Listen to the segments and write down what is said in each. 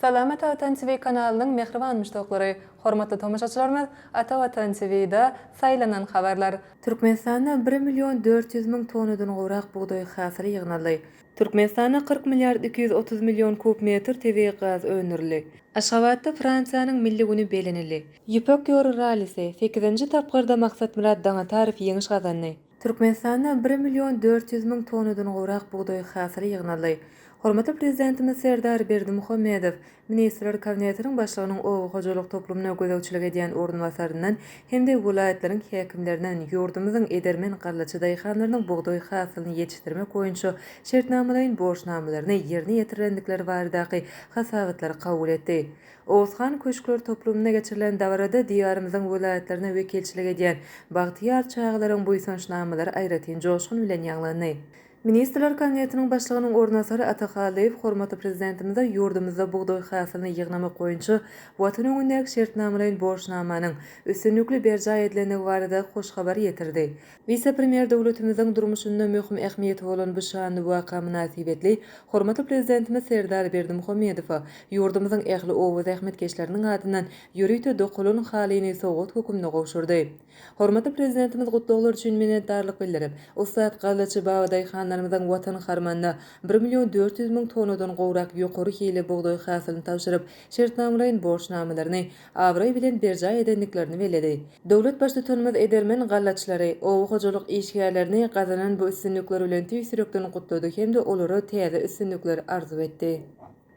Salamat Atan TV kanalının mehriban müştaqları, hormatly tomoşaçylarymyz, Ata Vatan TV'de saylanan habarlar. Türkmenistanda 1.400.000 tonadan gowrak buğday hasıly ýygnaldy. Türkmenistanda 40 milyard 230 milyon kub metr təbii gaz öňürli. Aşgabatda Fransiýanyň milli güni belenildi. Ýüpek ýoly rallysi 8-nji tapgyrda maksat Murat Daňa tarif ýeňiş gazandy. Türkmenistanda 1.400.000 tonadan gowrak buğday hasıly ýygnaldy. Hormatly prezidentimiz Serdar Berdimuhammedow Ministrler Kabinetiniň başlygynyň owy hojalyk toplumyna gözegçilik edýän ornwasaryndan hemde welaýatleriň häkimlerinden ýurdumyzyň edermen garlaçy daýhanlarynyň buğday hasylyny ýetişdirmek boýunça şertnamalaryň borçnamalaryny ýerine ýetirendikleri baradaky hasabatlary kabul etdi. Oğuzhan köşkler toplumuna geçirilen davarada diyarımızın welaýatlaryna wekilçilik edýän Bagtyar çağlaryň buýsunçnamalary aýratyn joşgun bilen ýaňlandy. Ministrler Kabinetiniň başlygynyň ornwasary Ataxaliýew hormatly prezidentimize ýurdumyzda buğday hasylyny ýygnamak boýunça watan öňündäki şertnamalaryň borçnamanyň üstünlükli berja edilendigi barada hoş habar ýetirdi. Vice-premier döwletimiziň durmuşynda möhüm ähmiýeti bolan bu şanly waka münasibetli hormatly prezidentimiz Serdar Berdimuhammedow ýurdumyzyň ähli owa zähmetkeşleriniň adyndan ýürüýte dokulun halyny sowgat hökümine gowşurdy. Hormatly prezidentimiz gutdaglar üçin minnetdarlyk bildirip, Ustad Gallaçy Baba daýhanlarymyzyň watan harmanda 1.400.000 tonadan gowrak ýokary hili buğday hasylyny tapşyryp, şertnamalaryň borçnamalaryny awray bilen berja edendiklerini beledi. Döwlet başlyjymyz edermen gallaçylary, owa hojalyk işgärlerini gazanan bu üstünlikler bilen tüýsürekden gutlady hemde olary täze üstünlikler arzu etdi.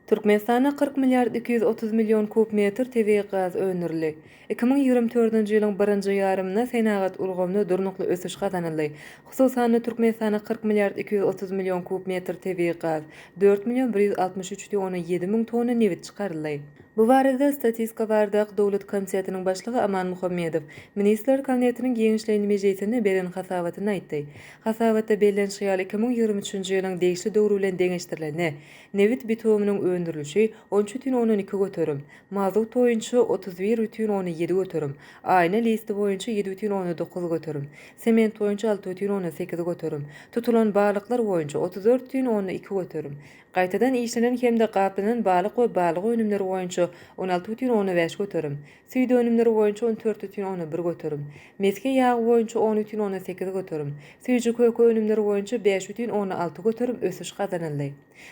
Türkmenistana 40 milyard 230 milyon kub metr təbii gaz öňürli. 2024-nji ýylyň 1-nji ýarymyna senagat ulgamly durnukly ösüş gazanyldy. Hususan Türkmenistana 40 milyard 230 milyon kub metr təbii gaz, 4 milyon 163,7 min tonna newit çykaryldy. Bu barada statistika bardak döwlet komissiyasiniň başlygy Aman Muhammedow Ministrler Kabinetiniň giňişleýän mejlisinde beren hasabatyny aýtdy. Hasabatda berilen şeýal 2023-nji ýylyň degişli döwrü bilen deňeşdirilende newit bitumynyň öndürilişi 13,12 götürüm, mazut boýunça 31,17 götürüm, aýna listi boýunça 7,19 götürüm, sement boýunça 6,18 götürüm, tutulan balyklar boýunça 34,12 götürüm. Gaýtadan işlenen hemde gaplanan balyk we balyk önümleri boýunça 16,15 götürüm. Süýde önümleri boýunça 14,11 götürüm. Meske ýagy boýunça 10,18 götürüm. Süýji köke önümleri boýunça 5,16 götürüm ösüş gazanyldy.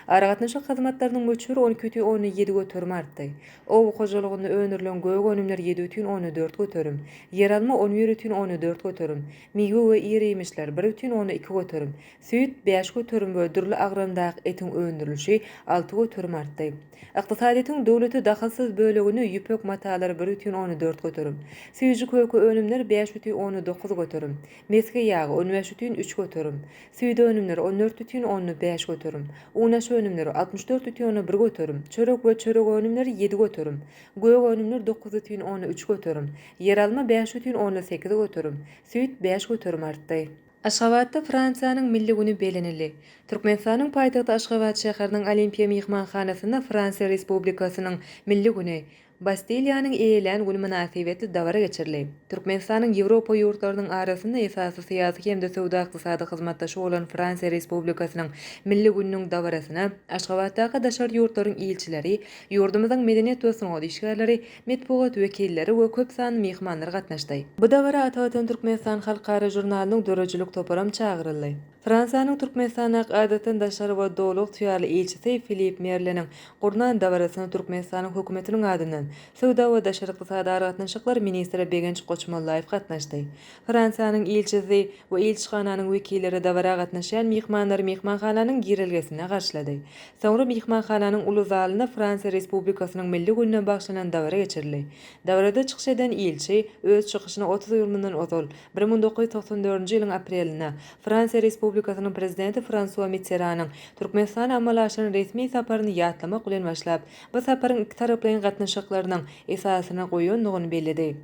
Aragatnaşyk hyzmatlarynyň möçüri 12,17 götürüm artdy. Owa hojalygynda öňürilen gög önümler 7,14 götürüm. Yer alma 11,14 götürüm. Miwe we iri ýemişler 1,12 götürüm. Süýt 5 götürüm we dürli agrandak etiň öňürilişi 6 götürüm artdy. Ykdysadyýetiň döwleti dahalsyz bölegini ýüpek matalary 1,14 götürüm. Süýji köke önümler 5,19 götürüm. Meske ýagy 15,3 götürüm. Süýde önümler 14,15 götürüm. Unaş önümleri 64,1 götürüm. Çörek we çörek önümleri 7 götürüm. Gög önümleri 9,13 götürüm. Yer alma 5,18 götürüm. Süýt 5 götürüm artdy. Aşgabatda Fransiýanyň milli güni belenildi. Türkmenistanyň paýtagty Aşgabat şäheriniň Olimpiya mehmanhanasynda Fransiýa Respublikasynyň milli güni Bastiliýanyň eýelen güni münasibetli dawara geçirildi. Türkmenistanyň Ýewropa ýurtlarynyň arasynda esasy syýasy hemde sowda ykdysady hyzmatdaşy bolan Fransiýa Respublikasynyň milli gününiň dawarasyna Aşgabatdaky daşar ýurtlaryň ilçileri, ýurdumyzyň medeniýet we sanat işgärleri, medpugat wekilleri we köp sanly mehmanlar gatnaşdy. Bu dawara Ata Türkmenistan halkara jurnalynyň dörejilik toparam çagyryldy. Fransiýanyň Türkmenistana adatan daşar we dowluk tüýärli ilçisi Filip Merleniň gurnan dawarasyny Türkmenistanyň hökümetiniň adyndan Sowda we daşar ykdysady aratnaşyklar ministri Begenç Goçmallaýew gatnaşdy. Fransiýanyň ilçisi we ilçixananyň wekilleri dawara gatnaşan mehmanlar mehmanhananyň girilgesine garşylady. Soňra mehmanhananyň uly zalyna Fransiýa Respublikasynyň milli gününe bagşlanan dawara geçirildi. Dawarada çykyş eden ilçi öz çykyşyny 30 ýylyndan ozal 1994-nji ýylyň apreline Fransiýa Respublikasynyň prezidenti François Mitterrand'yň Türkmenistana amalaşynyň resmi saparyny ýatlamak bilen başlap, bu saparyň iki taraplaryň gatnaşyklarynyň esasyna goýandygyny bellädi.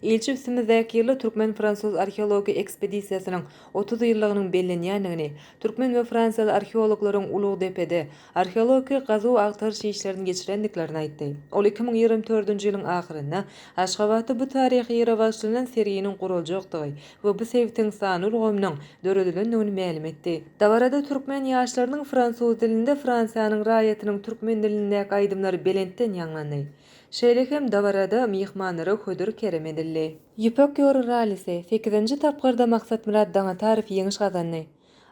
Ilçi üstümizdäki ýyly türkmen-fransuz arheologi ekspedisiýasynyň 30 ýyllygynyň bellenýändigini, türkmen we fransiýaly arheologlaryň Ulugdepede arheologi gazuw agtarış işlerini geçirendiklerini aýtdy. Ol 2024-nji ýylyň ahyrynda Aşgabatda bu taryhy ýere başlanan seriýanyň guruljakdygy we bu sebitiň sany ulgamynyň döredilendigini ma'lum etdi. Dabarada türkmen ýaşlarynyň fransuz dilinde Fransiýanyň raýatynyň türkmen dilindäki aýdymlary belentden ýanglandy. Şeýlekem dabarada mihmanlara hödür kerem edildi. Ýüpek ýoly rallysi 8-nji tapgyrda Maksat Murat Daňa tarif ýeňiş gazandy.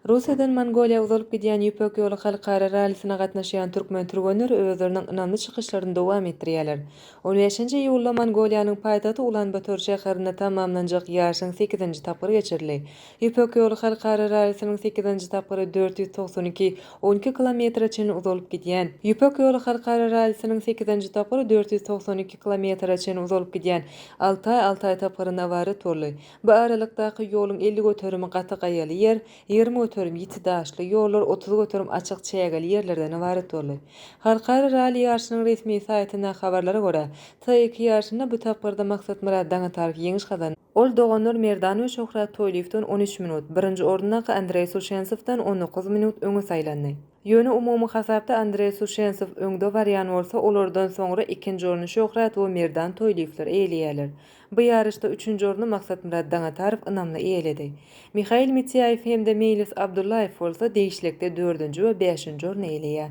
Russiýadan Mongoliýa uzalyp gidýän Ýüpek ýoly halkara rallysyna gatnaşýan türkmen türgenler özleriniň ynanly çykyşlaryny dowam etdirýärler. 15-nji iýulda Mongoliýanyň paýtagty Ulan-Bator şäherinde tamamlanjak ýaşyň 8-nji tapgyry geçirildi. Ýüpek ýoly halkara rallysynyň 8-nji tapgyry 492 kilometr çyn uzalyp gidýän. Ýüpek ýoly halkara rallysynyň 8-nji tapgyry 492 kilometr çyn uzalyp gidýän. Altay tapgyryna barat boldy. Bu aralykdaky ýoluň 50 göterimi gaty gaýaly ýer, 20 göterim ýiti daşly ýollar, 30 göterim açyk çägeli ýerlerden ibaret boldy. Halkara rally ýarşynyň resmi saýtyna habarlara görä, T2 ýarşynda bu tapgyrda Maksat Murat Daňa tarif ýeňiş gazandy. Ol Doganur Merdan we Şöhrat Toýliewden 13 minut, birinji ordunaky Andrey Sushensowdan 19 minut öňe saýlandy. Ýöne umumy hasapda Andrey Sushensow öňde barýan bolsa, olardan soňra ikinji orny Şöhrat we Merdan Toýliewler eýleýärler. Bu ýarışda 3-nji orny Maksat Murat Daňa tarif ynamly eýledi. Mihail Mitsyayev hemde Meilis Abdullayew bolsa değişlikde 4-nji we 5-nji orny eýleýär.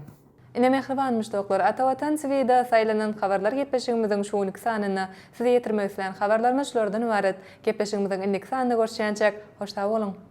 Ine mehriban müştoklar, Atawatan TV'da saýlanan habarlar gepleşigimiziň şuňlyk sanyna size ýetirmek isleýän habarlarymyz şulardan ibaret. Gepleşigimiziň illik sanynda görüşýänçek, hoşta bolun.